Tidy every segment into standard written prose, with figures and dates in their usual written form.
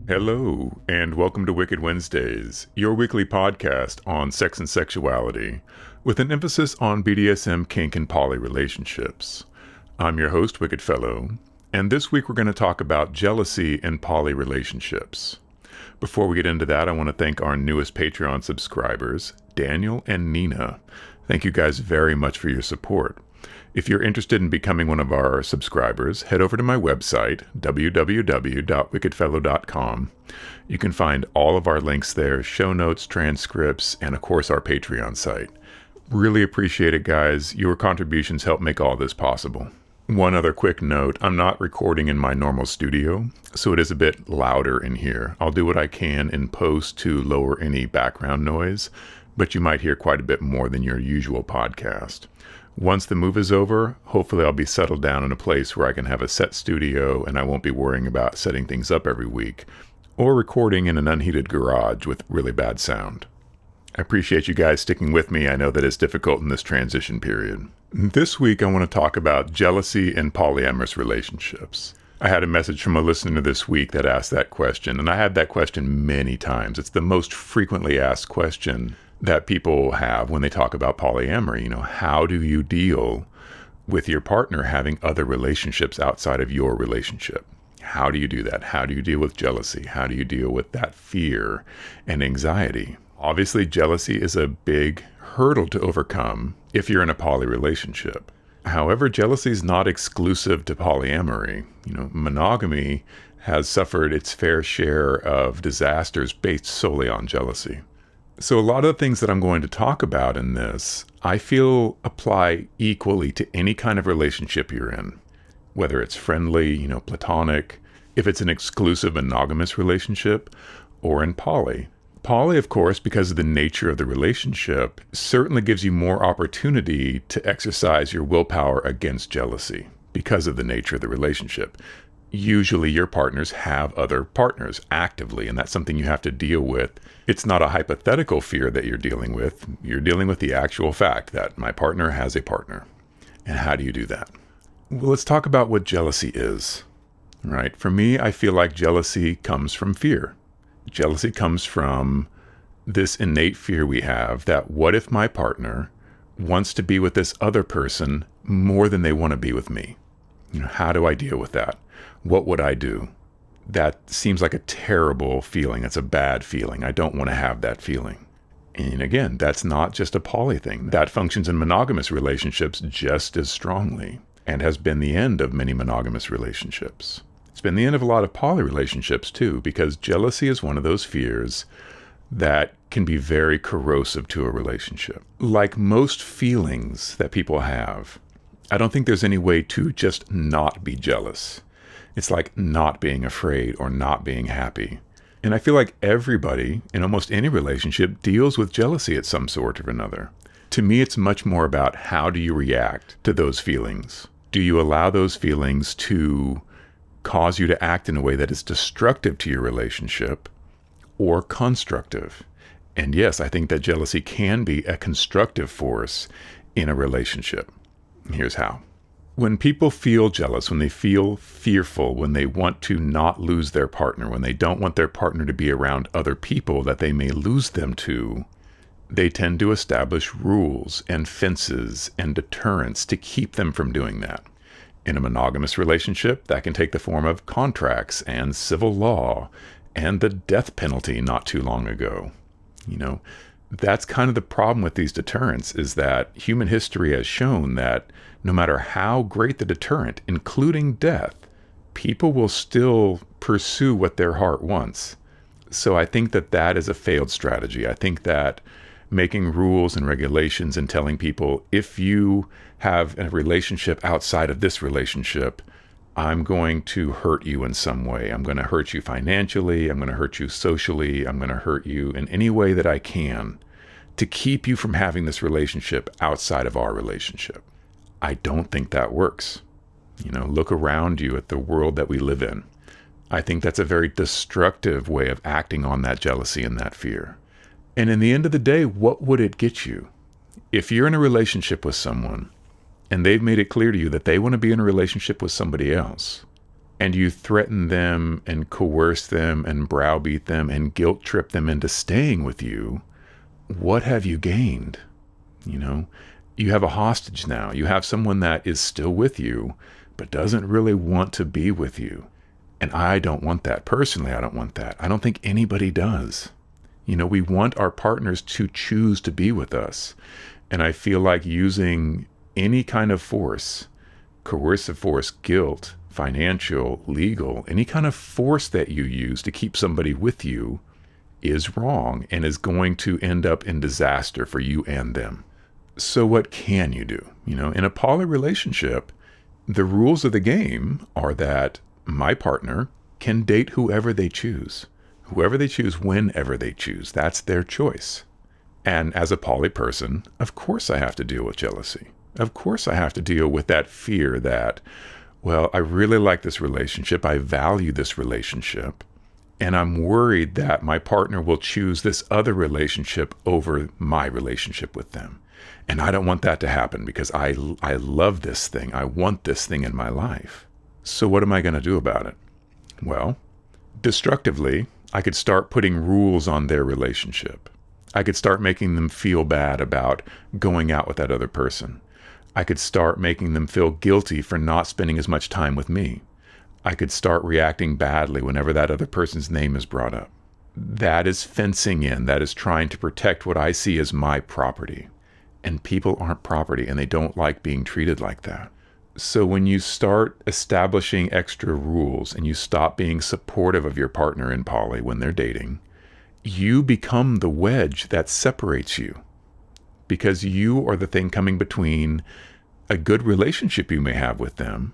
Hello, and welcome to Wicked Wednesdays, your weekly podcast on sex and sexuality, with an emphasis on BDSM, kink, and poly relationships. I'm your host, Wicked Fellow, and this week we're going to talk about jealousy in poly relationships. Before we get into that, I want to thank our newest Patreon subscribers, Daniel and Nina. Thank you guys very much for your support. If you're interested in becoming one of our subscribers, head over to my website, www.wickedfellow.com. You can find all of our links there, show notes, transcripts, and of course our Patreon site. Really appreciate it, guys. Your contributions help make all this possible. One other quick note, I'm not recording in my normal studio, so it is a bit louder in here. I'll do what I can in post to lower any background noise, but you might hear quite a bit more than your usual podcast. Once the move is over, hopefully I'll be settled down in a place where I can have a set studio and I won't be worrying about setting things up every week or recording in an unheated garage with really bad sound. I appreciate you guys sticking with me. I know that it's difficult in this transition period. This week I want to talk about jealousy in polyamorous relationships. I had a message from a listener this week that asked that question, and I had that question many times. It's the most frequently asked question that people have when they talk about polyamory. How do you deal with your partner having other relationships outside of your relationship? How do you do that? How do you deal with jealousy? How do you deal with that fear and anxiety? Obviously, jealousy is a big hurdle to overcome if you're in a poly relationship. However, jealousy is not exclusive to polyamory. Monogamy has suffered its fair share of disasters based solely on jealousy. So a lot of the things that I'm going to talk about in this, I feel apply equally to any kind of relationship you're in, whether it's friendly, platonic, if it's an exclusive monogamous relationship, or in poly. Poly, of course, because of the nature of the relationship, certainly gives you more opportunity to exercise your willpower against jealousy because of the nature of the relationship. Usually your partners have other partners actively, and that's something you have to deal with. It's not a hypothetical fear that you're dealing with. You're dealing with the actual fact that my partner has a partner. And how do you do that? Well, let's talk about what jealousy is. Right? For me, I feel like jealousy comes from fear. Jealousy comes from this innate fear we have that what if my partner wants to be with this other person more than they want to be with me? How do I deal with that? What would I do? That seems like a terrible feeling. It's a bad feeling. I don't want to have that feeling. And again, that's not just a poly thing. That functions in monogamous relationships just as strongly and has been the end of many monogamous relationships. It's been the end of a lot of poly relationships too, because jealousy is one of those fears that can be very corrosive to a relationship. Like most feelings that people have, I don't think there's any way to just not be jealous. It's like not being afraid or not being happy. And I feel like everybody in almost any relationship deals with jealousy at some sort or another. To me, it's much more about how do you react to those feelings? Do you allow those feelings to cause you to act in a way that is destructive to your relationship or constructive? And yes, I think that jealousy can be a constructive force in a relationship. Here's how. When people feel jealous, when they feel fearful, when they want to not lose their partner, when they don't want their partner to be around other people that they may lose them to, they tend to establish rules and fences and deterrents to keep them from doing that. In a monogamous relationship, that can take the form of contracts and civil law and the death penalty not too long ago. That's kind of the problem with these deterrents, is that human history has shown that no matter how great the deterrent, including death, people will still pursue what their heart wants. So I think that that is a failed strategy. I think that making rules and regulations and telling people, if you have a relationship outside of this relationship, I'm going to hurt you in some way. I'm going to hurt you financially. I'm going to hurt you socially. I'm going to hurt you in any way that I can to keep you from having this relationship outside of our relationship. I don't think that works. Look around you at the world that we live in. I think that's a very destructive way of acting on that jealousy and that fear. And in the end of the day, what would it get you? If you're in a relationship with someone and they've made it clear to you that they want to be in a relationship with somebody else, and you threaten them and coerce them and browbeat them and guilt trip them into staying with you, what have you gained? You know, you have a hostage now. You have someone that is still with you, but doesn't really want to be with you. And I don't want that. Personally, I don't want that. I don't think anybody does. You know, we want our partners to choose to be with us. And I feel like using any kind of force, coercive force, guilt, financial, legal, any kind of force that you use to keep somebody with you is wrong and is going to end up in disaster for you and them. So what can you do? You know, in a poly relationship, the rules of the game are that my partner can date whoever they choose. Whoever they choose, whenever they choose. That's their choice. And as a poly person, of course I have to deal with jealousy. Of course I have to deal with that fear that, well, I really like this relationship. I value this relationship. And I'm worried that my partner will choose this other relationship over my relationship with them. And I don't want that to happen because I love this thing. I want this thing in my life. So what am I going to do about it? Well, destructively, I could start putting rules on their relationship. I could start making them feel bad about going out with that other person. I could start making them feel guilty for not spending as much time with me. I could start reacting badly whenever that other person's name is brought up. That is fencing in. That is trying to protect what I see as my property. And people aren't property, and they don't like being treated like that. So when you start establishing extra rules and you stop being supportive of your partner in poly when they're dating, you become the wedge that separates you. Because you are the thing coming between a good relationship you may have with them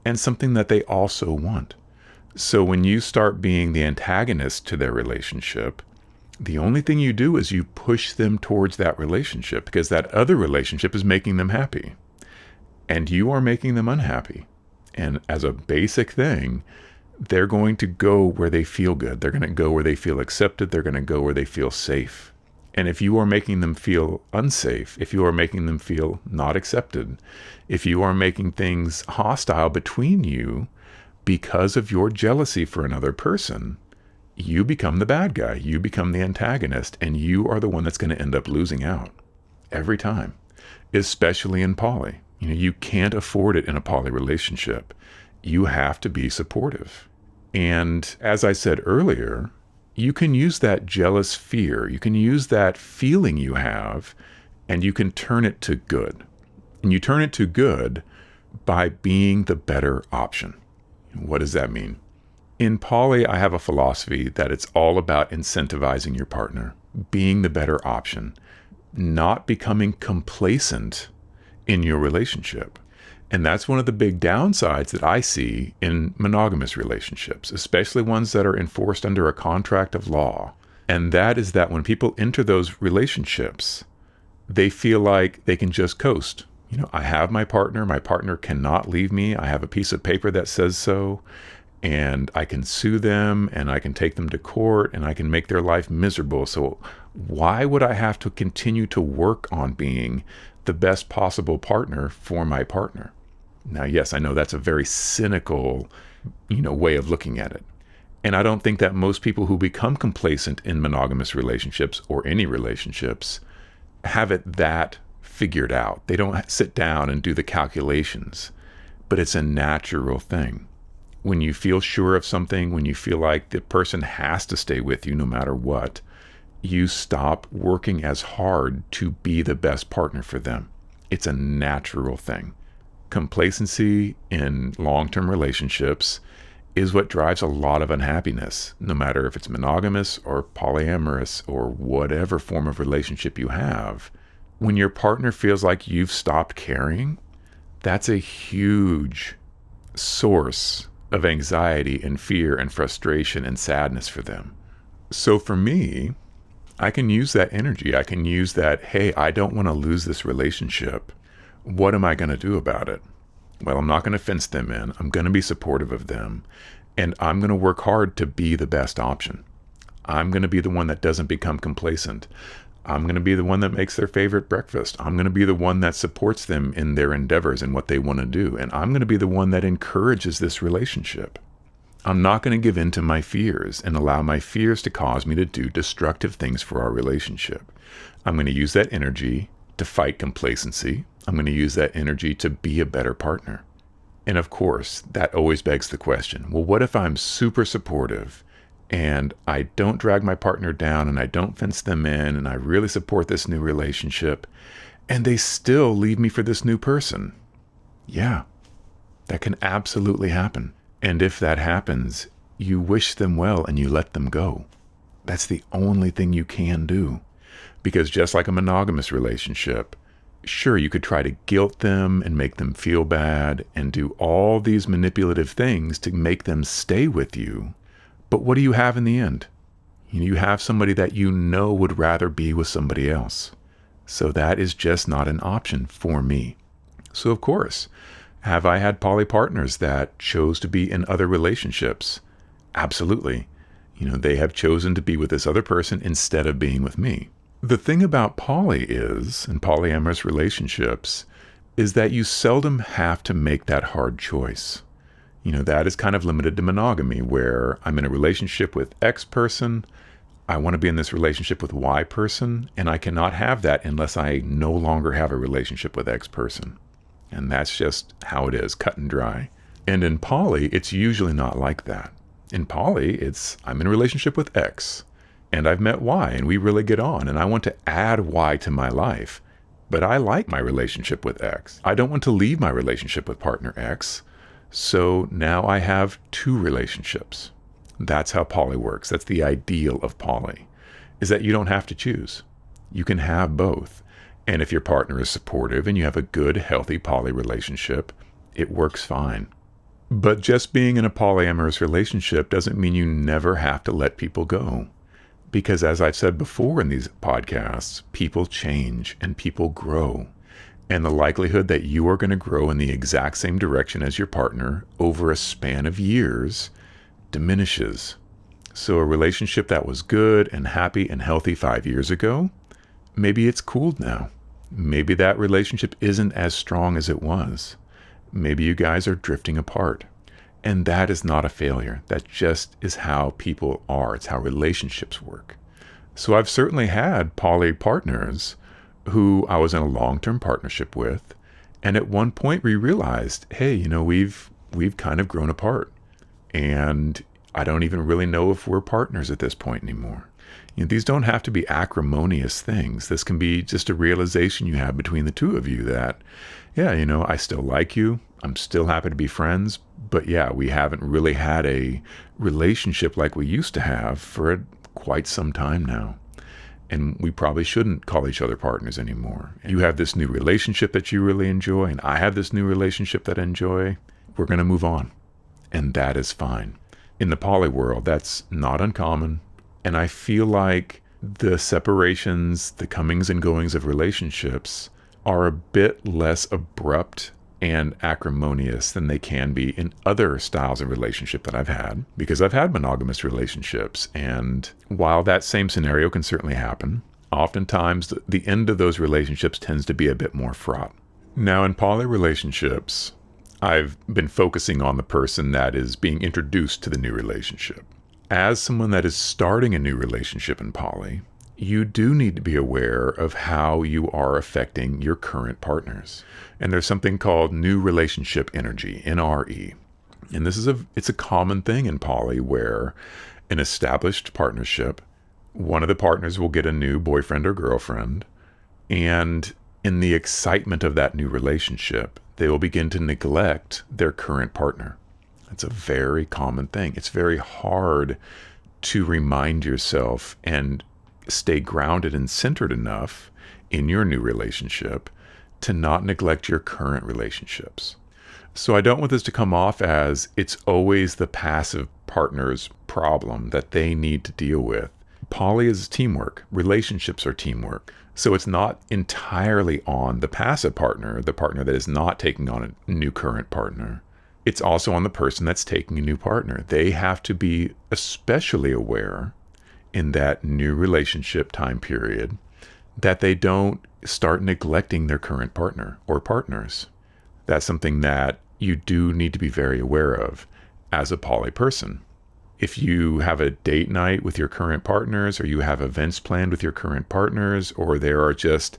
and something that they also want. So when you start being the antagonist to their relationship, the only thing you do is you push them towards that relationship because that other relationship is making them happy. And you are making them unhappy. And as a basic thing, they're going to go where they feel good. They're going to go where they feel accepted. They're going to go where they feel safe. And if you are making them feel unsafe, if you are making them feel not accepted, if you are making things hostile between you because of your jealousy for another person, you become the bad guy. You become the antagonist, and you are the one that's going to end up losing out every time, especially in poly. You know, you can't afford it in a poly relationship. You have to be supportive. And as I said earlier, you can use that jealous fear, you can use that feeling you have, and you can turn it to good. And you turn it to good by being the better option. What does that mean? In poly, I have a philosophy that it's all about incentivizing your partner, being the better option, not becoming complacent in your relationship. And that's one of the big downsides that I see in monogamous relationships, especially ones that are enforced under a contract of law. And that is that when people enter those relationships, they feel like they can just coast. You know, I have my partner cannot leave me. I have a piece of paper that says so, and I can sue them and I can take them to court and I can make their life miserable. So why would I have to continue to work on being the best possible partner for my partner? Now, yes, I know that's a very cynical, way of looking at it. And I don't think that most people who become complacent in monogamous relationships or any relationships have it that figured out. They don't sit down and do the calculations, but it's a natural thing. When you feel sure of something, when you feel like the person has to stay with you no matter what, you stop working as hard to be the best partner for them. It's a natural thing. Complacency in long-term relationships is what drives a lot of unhappiness, no matter if it's monogamous or polyamorous or whatever form of relationship you have. When your partner feels like you've stopped caring, that's a huge source of anxiety and fear and frustration and sadness for them. So for me, I can use that energy. I can use that, hey, I don't want to lose this relationship. What am I going to do about it? Well, I'm not going to fence them in. I'm going to be supportive of them. And I'm going to work hard to be the best option. I'm going to be the one that doesn't become complacent. I'm going to be the one that makes their favorite breakfast. I'm going to be the one that supports them in their endeavors and what they want to do. And I'm going to be the one that encourages this relationship. I'm not going to give in to my fears and allow my fears to cause me to do destructive things for our relationship. I'm going to use that energy to fight complacency. I'm going to use that energy to be a better partner. And of course, that always begs the question, well, what if I'm super supportive and I don't drag my partner down and I don't fence them in and I really support this new relationship and they still leave me for this new person? Yeah, that can absolutely happen. And if that happens, you wish them well and you let them go. That's the only thing you can do. Because just like a monogamous relationship, sure, you could try to guilt them and make them feel bad and do all these manipulative things to make them stay with you. But what do you have in the end? You have somebody that you know would rather be with somebody else. So that is just not an option for me. So of course, have I had poly partners that chose to be in other relationships? Absolutely. They have chosen to be with this other person instead of being with me. The thing about poly is, in polyamorous relationships, is that you seldom have to make that hard choice. That is kind of limited to monogamy, where I'm in a relationship with X person, I want to be in this relationship with Y person, and I cannot have that unless I no longer have a relationship with X person. And that's just how it is, cut and dry. And in poly, it's usually not like that. In poly, it's I'm in a relationship with X, and I've met Y, and we really get on, and I want to add Y to my life. But I like my relationship with X. I don't want to leave my relationship with partner X. So now I have two relationships. That's how poly works. That's the ideal of poly, is that you don't have to choose. You can have both. And if your partner is supportive and you have a good, healthy poly relationship, it works fine. But just being in a polyamorous relationship doesn't mean you never have to let people go. Because as I've said before in these podcasts, people change and people grow. And the likelihood that you are going to grow in the exact same direction as your partner over a span of years diminishes. So a relationship that was good and happy and healthy 5 years ago, maybe it's cooled now. Maybe that relationship isn't as strong as it was. Maybe you guys are drifting apart. And that is not a failure. That just is how people are. It's how relationships work. So I've certainly had poly partners who I was in a long-term partnership with. And at one point we realized, hey, we've kind of grown apart. And I don't even really know if we're partners at this point anymore. These don't have to be acrimonious things. This can be just a realization you have between the two of you that, yeah, I still like you. I'm still happy to be friends. But yeah, we haven't really had a relationship like we used to have for quite some time now. And we probably shouldn't call each other partners anymore. You have this new relationship that you really enjoy, and I have this new relationship that I enjoy. We're going to move on. And that is fine. In the poly world, that's not uncommon. And I feel like the separations, the comings and goings of relationships are a bit less abrupt and acrimonious than they can be in other styles of relationship that I've had, because I've had monogamous relationships. And while that same scenario can certainly happen, oftentimes the end of those relationships tends to be a bit more fraught. Now, in poly relationships, I've been focusing on the person that is being introduced to the new relationship. As someone that is starting a new relationship in poly, you do need to be aware of how you are affecting your current partners. And there's something called new relationship energy, NRE. And it's a common thing in poly where an established partnership, one of the partners will get a new boyfriend or girlfriend, and in the excitement of that new relationship, they will begin to neglect their current partner. It's a very common thing. It's very hard to remind yourself and stay grounded and centered enough in your new relationship to not neglect your current relationships. So I don't want this to come off as it's always the passive partner's problem that they need to deal with. Poly is teamwork. Relationships are teamwork. So it's not entirely on the passive partner, the partner that is not taking on a new current partner. It's also on the person that's taking a new partner. They have to be especially aware in that new relationship time period that they don't start neglecting their current partner or partners. That's something that you do need to be very aware of. as a poly person. If you have a date night with your current partners, or you have events planned with your current partners, or there are just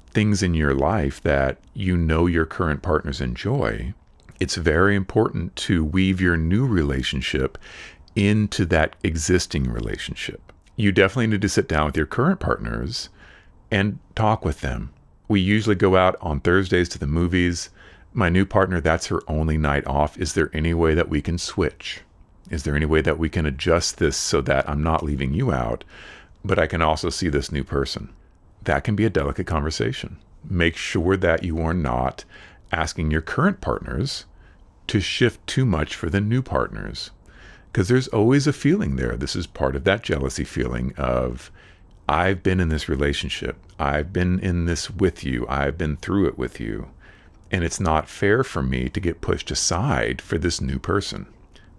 things in your life that you know your current partners enjoy, it's very important to weave your new relationship into that existing relationship. You definitely need to sit down with your current partners and talk with them. We usually go out on Thursdays to the movies. My new partner, that's her only night off. Is there any way that we can switch? Is there any way that we can adjust this so that I'm not leaving you out, but I can also see this new person? That can be a delicate conversation. Make sure that you are not asking your current partners to shift too much for the new partners, because there's always a feeling there. This is part of that jealousy feeling of, I've been in this relationship. I've been in this with you. I've been through it with you. And it's not fair for me to get pushed aside for this new person.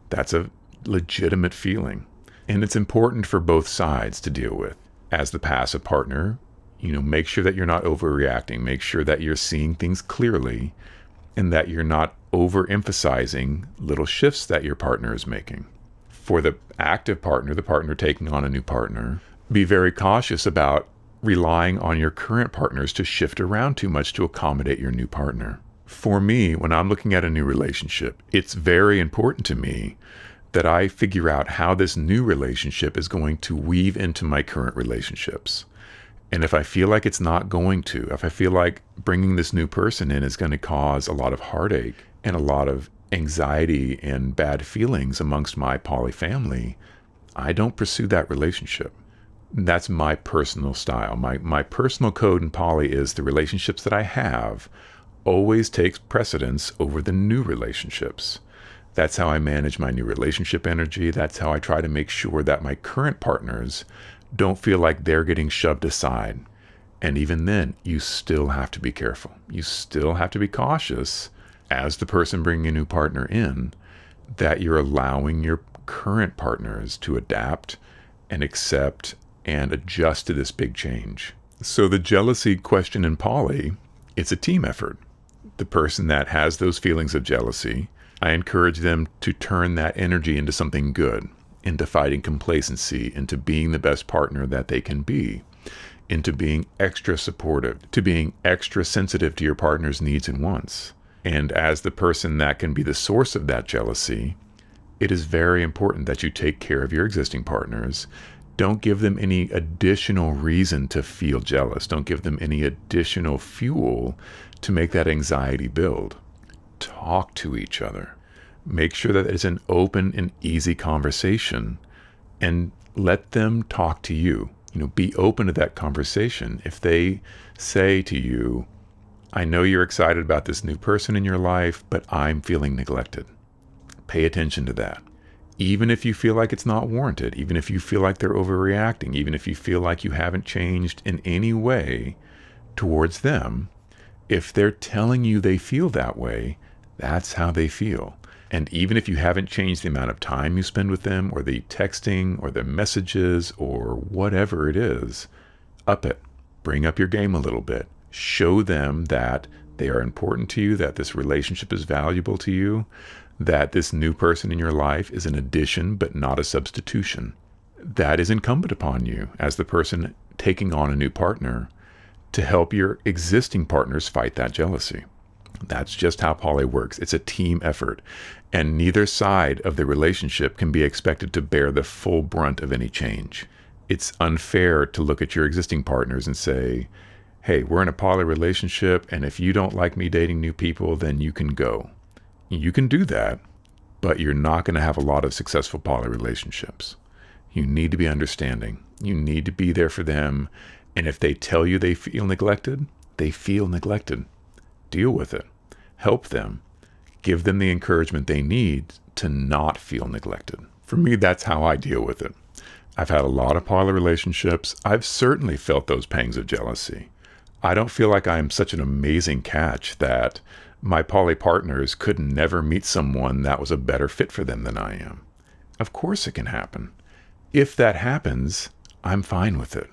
That's a legitimate feeling. And it's important for both sides to deal with. As the passive partner, make sure that you're not overreacting. Make sure that you're seeing things clearly and that you're not overemphasizing little shifts that your partner is making. For the active partner, the partner taking on a new partner, be very cautious about relying on your current partners to shift around too much to accommodate your new partner. For me, when I'm looking at a new relationship, it's very important to me that I figure out how this new relationship is going to weave into my current relationships. And if I feel like it's not going to, if I feel like bringing this new person in is going to cause a lot of heartache and a lot of anxiety and bad feelings amongst my poly family, I don't pursue that relationship. That's my personal style. My personal code in poly is the relationships that I have always takes precedence over the new relationships. That's how I manage my new relationship energy. That's how I try to make sure that my current partners don't feel like they're getting shoved aside. And even then, you still have to be careful. You still have to be cautious as the person bringing a new partner in, that you're allowing your current partners to adapt and accept and adjust to this big change. So the jealousy question in poly, it's a team effort. The person that has those feelings of jealousy, I encourage them to turn that energy into something good, into fighting complacency, into being the best partner that they can be, into being extra supportive, to being extra sensitive to your partner's needs and wants. And as the person that can be the source of that jealousy, it is very important that you take care of your existing partners. Don't give them any additional reason to feel jealous. Don't give them any additional fuel to make that anxiety build. Talk to each other. Make sure that it's an open and easy conversation, and let them talk to you. Be open to that conversation. If they say to you, I know you're excited about this new person in your life, but I'm feeling neglected. Pay attention to that. Even if you feel like it's not warranted, even if you feel like they're overreacting, even if you feel like you haven't changed in any way towards them, if they're telling you they feel that way, that's how they feel. And even if you haven't changed the amount of time you spend with them, or the texting, or the messages, or whatever it is, up it. Bring up your game a little bit. Show them that they are important to you, that this relationship is valuable to you, that this new person in your life is an addition but not a substitution. That is incumbent upon you as the person taking on a new partner to help your existing partners fight that jealousy. That's just how poly works. It's a team effort, and neither side of the relationship can be expected to bear the full brunt of any change. It's unfair to look at your existing partners and say, hey, we're in a poly relationship, and if you don't like me dating new people, then you can go. You can do that, but you're not going to have a lot of successful poly relationships. You need to be understanding. You need to be there for them. And if they tell you they feel neglected, they feel neglected. Deal with it. Help them. Give them the encouragement they need to not feel neglected. For me, that's how I deal with it. I've had a lot of poly relationships. I've certainly felt those pangs of jealousy. I don't feel like I'm such an amazing catch that my poly partners could never meet someone that was a better fit for them than I am. Of course it can happen. If that happens, I'm fine with it.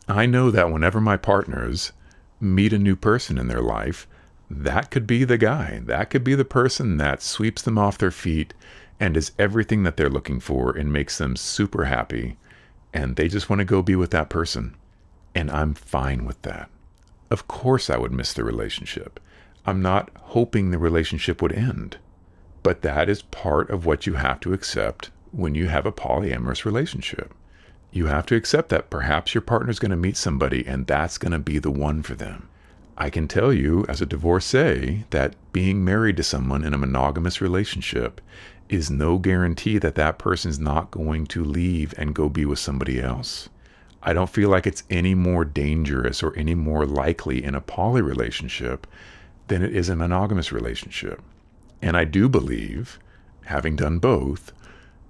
I know that whenever my partners meet a new person in their life, that could be the guy. That could be the person that sweeps them off their feet and is everything that they're looking for and makes them super happy. And they just want to go be with that person. And I'm fine with that. Of course I would miss the relationship. I'm not hoping the relationship would end. But that is part of what you have to accept when you have a polyamorous relationship. You have to accept that perhaps your partner's going to meet somebody and that's going to be the one for them. I can tell you as a divorcee that being married to someone in a monogamous relationship is no guarantee that that person's not going to leave and go be with somebody else. I don't feel like it's any more dangerous or any more likely in a poly relationship than it is a monogamous relationship. And I do believe, having done both,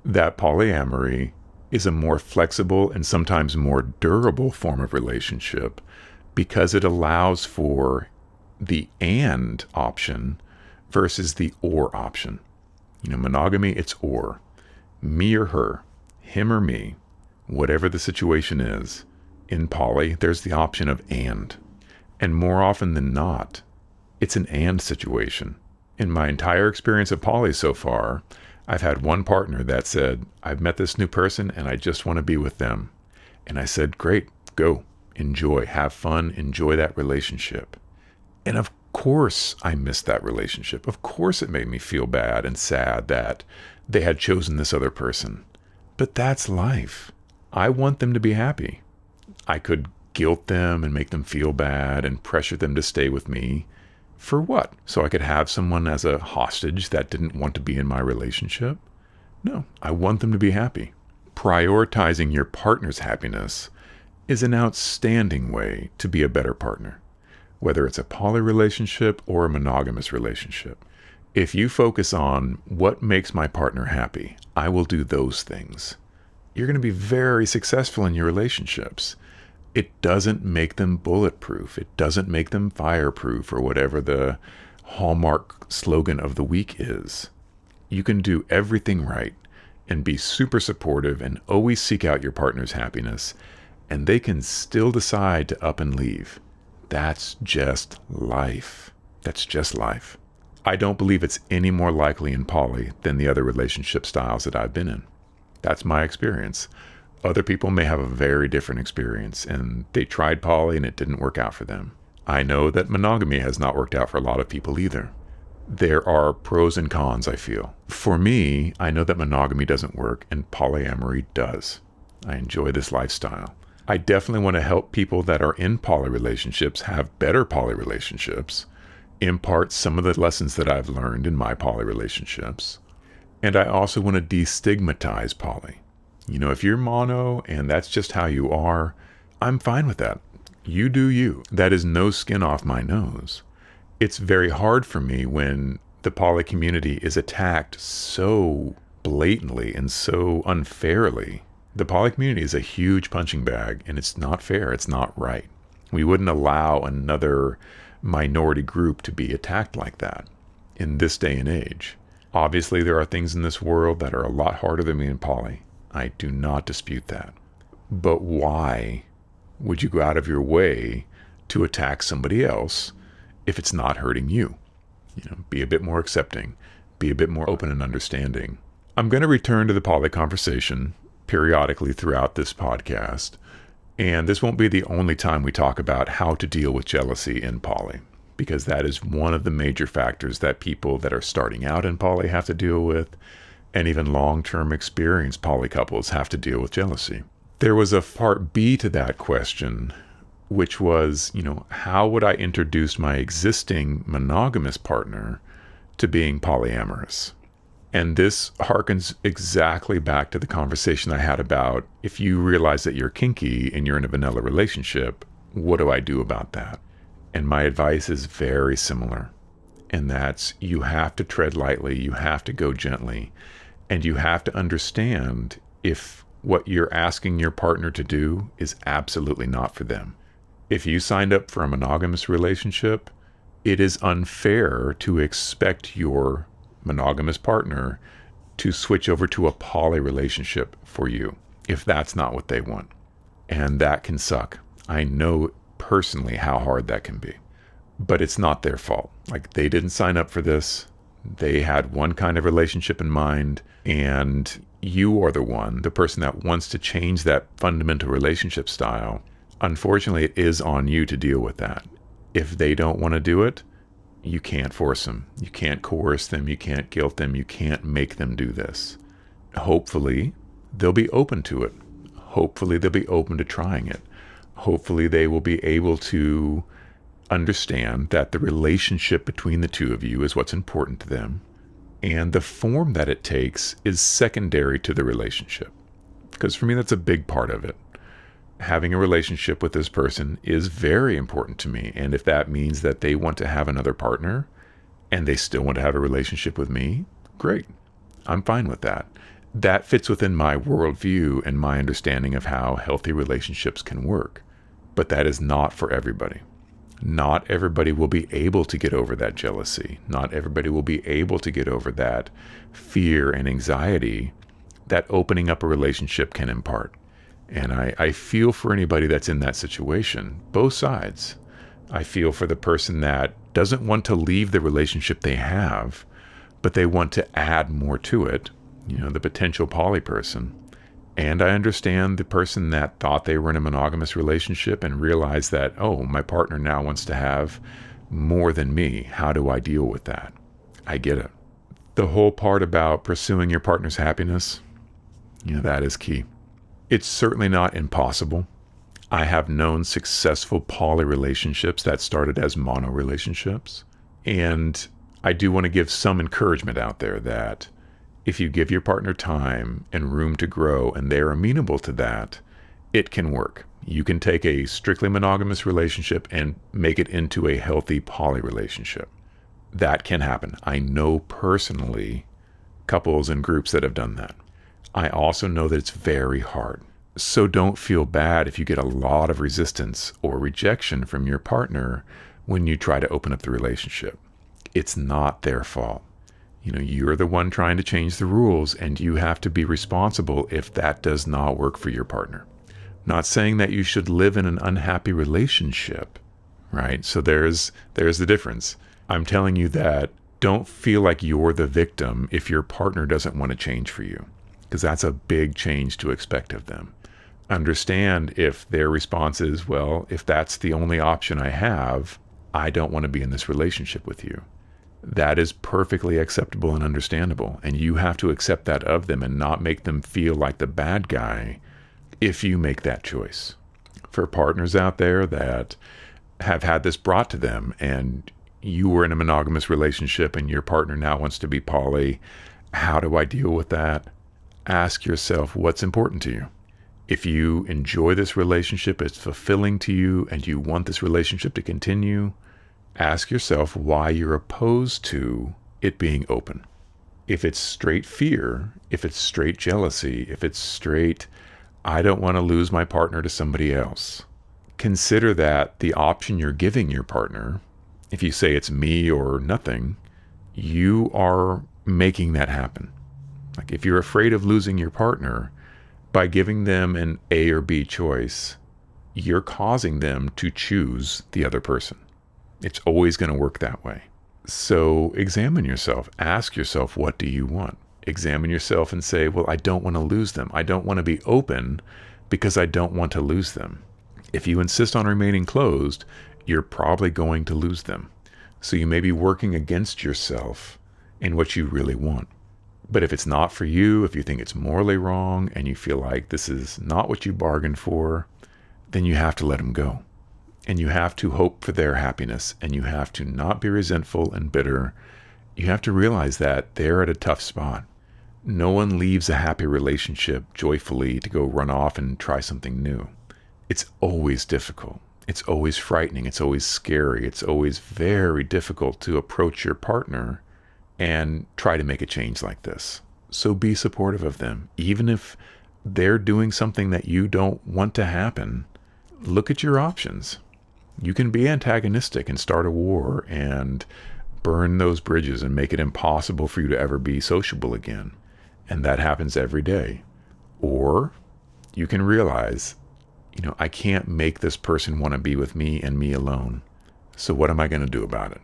that polyamory is a more flexible and sometimes more durable form of relationship because it allows for the and option versus the or option. Monogamy, it's or. Me or her, him or me, whatever the situation is. In poly, there's the option of and. And more often than not, it's an and situation. In my entire experience of poly so far, I've had one partner that said, I've met this new person and I just want to be with them. And I said, great, go, enjoy, have fun, enjoy that relationship. And of course I missed that relationship. Of course it made me feel bad and sad that they had chosen this other person. But that's life. I want them to be happy. I could guilt them and make them feel bad and pressure them to stay with me. For what? So I could have someone as a hostage that didn't want to be in my relationship? No, I want them to be happy. Prioritizing your partner's happiness is an outstanding way to be a better partner, whether it's a poly relationship or a monogamous relationship. If you focus on what makes my partner happy, I will do those things. You're going to be very successful in your relationships. It doesn't make them bulletproof. It doesn't make them fireproof or whatever the hallmark slogan of the week is. You can do everything right and be super supportive and always seek out your partner's happiness, and they can still decide to up and leave. That's just life. That's just life. I don't believe it's any more likely in poly than the other relationship styles that I've been in. That's my experience. Other people may have a very different experience, and they tried poly and it didn't work out for them. I know that monogamy has not worked out for a lot of people either. There are pros and cons, I feel. For me, I know that monogamy doesn't work and polyamory does. I enjoy this lifestyle. I definitely want to help people that are in poly relationships have better poly relationships, impart some of the lessons that I've learned in my poly relationships. And I also want to destigmatize poly. If you're mono and that's just how you are, I'm fine with that. You do you. That is no skin off my nose. It's very hard for me when the poly community is attacked so blatantly and so unfairly. The poly community is a huge punching bag, and it's not fair. It's not right. We wouldn't allow another minority group to be attacked like that in this day and age. Obviously, there are things in this world that are a lot harder than being poly. I do not dispute that. But why would you go out of your way to attack somebody else if it's not hurting you? Be a bit more accepting. Be a bit more open and understanding. I'm going to return to the poly conversation periodically throughout this podcast. And this won't be the only time we talk about how to deal with jealousy in poly, because that is one of the major factors that people that are starting out in poly have to deal with. And even long-term experienced poly couples have to deal with jealousy. There was a part B to that question, which was, how would I introduce my existing monogamous partner to being polyamorous? And this harkens exactly back to the conversation I had about if you realize that you're kinky and you're in a vanilla relationship, what do I do about that? And my advice is very similar. And that's, you have to tread lightly, you have to go gently. And you have to understand if what you're asking your partner to do is absolutely not for them. If you signed up for a monogamous relationship, it is unfair to expect your monogamous partner to switch over to a poly relationship for you if that's not what they want. And that can suck. I know personally how hard that can be. but it's not their fault. Like, they didn't sign up for this. They had one kind of relationship in mind, and you are the person that wants to change that fundamental relationship style. Unfortunately, it is on you to deal with that. If they don't want to do it, you can't force them. You can't coerce them. You can't guilt them. You can't make them do this. Hopefully, they'll be open to it. Hopefully, they'll be open to trying it. Hopefully, they will be able to understand that the relationship between the two of you is what's important to them, and the form that it takes is secondary to the relationship. Because for me, that's a big part of it. Having a relationship with this person is very important to me, and if that means that they want to have another partner and they still want to have a relationship with me, great. I'm fine with that. That fits within my worldview and my understanding of how healthy relationships can work. But that is not for everybody. Not everybody will be able to get over that jealousy. Not everybody will be able to get over that fear and anxiety that opening up a relationship can impart. And I feel for anybody that's in that situation, both sides. I feel for the person that doesn't want to leave the relationship they have, but they want to add more to it, the potential poly person. And I understand the person that thought they were in a monogamous relationship and realized that, oh, my partner now wants to have more than me. How do I deal with that? I get it. The whole part about pursuing your partner's happiness, that is key. It's certainly not impossible. I have known successful poly relationships that started as mono relationships. And I do want to give some encouragement out there that if you give your partner time and room to grow and they're amenable to that, it can work. You can take a strictly monogamous relationship and make it into a healthy poly relationship. That can happen. I know personally couples and groups that have done that. I also know that it's very hard. So don't feel bad if you get a lot of resistance or rejection from your partner when you try to open up the relationship. It's not their fault. You're the one trying to change the rules, and you have to be responsible if that does not work for your partner. Not saying that you should live in an unhappy relationship, right? So there's the difference. I'm telling you that don't feel like you're the victim if your partner doesn't want to change for you, because that's a big change to expect of them. Understand if their response is, well, if that's the only option I have, I don't want to be in this relationship with you. That is perfectly acceptable and understandable, and you have to accept that of them and not make them feel like the bad guy if you make that choice. For partners out there that have had this brought to them and you were in a monogamous relationship and your partner now wants to be poly, how do I deal with that? Ask yourself what's important to you. If you enjoy this relationship, it's fulfilling to you, and you want this relationship to continue, ask yourself why you're opposed to it being open. If it's straight fear, if it's straight jealousy, if it's straight, I don't want to lose my partner to somebody else, consider that the option you're giving your partner, if you say it's me or nothing, you are making that happen. Like, if you're afraid of losing your partner, by giving them an A or B choice, you're causing them to choose the other person. It's always going to work that way. So examine yourself. Ask yourself, what do you want? Examine yourself and say, well, I don't want to lose them. I don't want to be open because I don't want to lose them. If you insist on remaining closed, you're probably going to lose them. So you may be working against yourself in what you really want. But if it's not for you, if you think it's morally wrong and you feel like this is not what you bargained for, then you have to let them go. And you have to hope for their happiness, and you have to not be resentful and bitter. You have to realize that they're at a tough spot. No one leaves a happy relationship joyfully to go run off and try something new. It's always difficult. It's always frightening. It's always scary. It's always very difficult to approach your partner and try to make a change like this. So be supportive of them. Even if they're doing something that you don't want to happen, look at your options. You can be antagonistic and start a war and burn those bridges and make it impossible for you to ever be sociable again. And that happens every day. Or you can realize, I can't make this person want to be with me and me alone. So what am I going to do about it?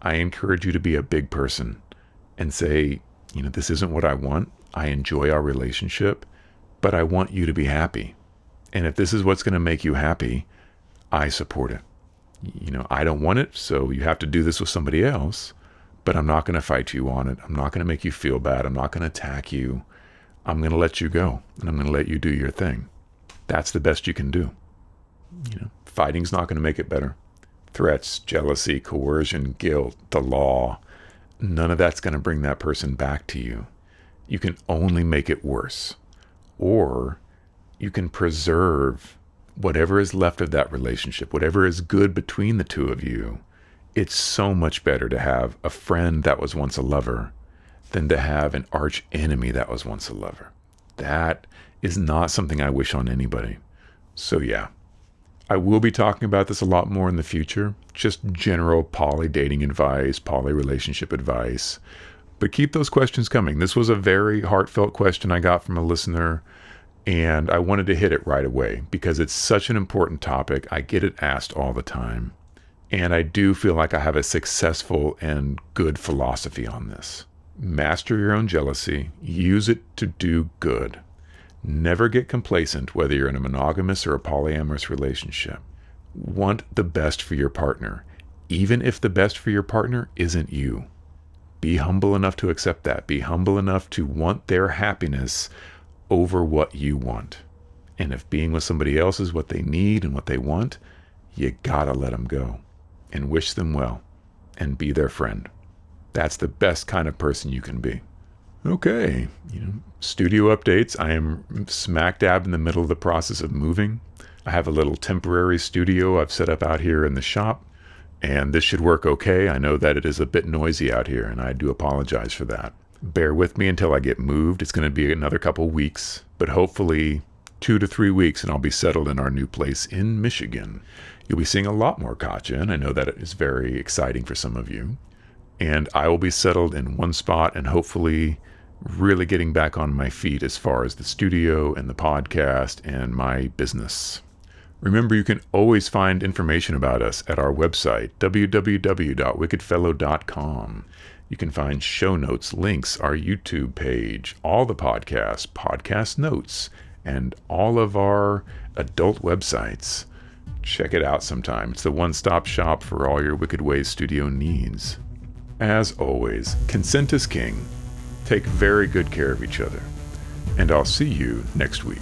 I encourage you to be a big person and say, this isn't what I want. I enjoy our relationship, but I want you to be happy. And if this is what's going to make you happy, I support it. I don't want it, so you have to do this with somebody else, but I'm not going to fight you on it. I'm not going to make you feel bad. I'm not going to attack you. I'm going to let you go, and I'm going to let you do your thing. That's the best you can do. Fighting's not going to make it better. Threats, jealousy, coercion, guilt, the law, none of that's going to bring that person back to you. You can only make it worse. Or you can preserve whatever is left of that relationship, whatever is good between the two of you. It's so much better to have a friend that was once a lover than to have an arch enemy that was once a lover. That is not something I wish on anybody. So yeah, I will be talking about this a lot more in the future, just general poly dating advice, poly relationship advice. But keep those questions coming. This was a very heartfelt question I got from a listener, and I wanted to hit it right away because it's such an important topic. I get it asked all the time. And I do feel like I have a successful and good philosophy on this. Master your own jealousy. Use it to do good. Never get complacent, whether you're in a monogamous or a polyamorous relationship. Want the best for your partner, even if the best for your partner isn't you. Be humble enough to accept that. Be humble enough to want their happiness over what you want. And if being with somebody else is what they need and what they want, you gotta let them go and wish them well and be their friend. That's the best kind of person you can be. Okay, studio updates. I am smack dab in the middle of the process of moving. I have a little temporary studio I've set up out here in the shop, and this should work okay. I know that it is a bit noisy out here, and I do apologize for that. Bear with me until I get moved. It's going to be another couple weeks, but hopefully 2 to 3 weeks, and I'll be settled in our new place in Michigan. You'll be seeing a lot more Katja, and I know that it is very exciting for some of you. And I will be settled in one spot and hopefully really getting back on my feet as far as the studio and the podcast and my business. Remember, you can always find information about us at our website, www.wickedfellow.com. You can find show notes, links, our YouTube page, all the podcasts, podcast notes, and all of our adult websites. Check it out sometime. It's the one-stop shop for all your Wicked Ways studio needs. As always, consent is king. Take very good care of each other. And I'll see you next week.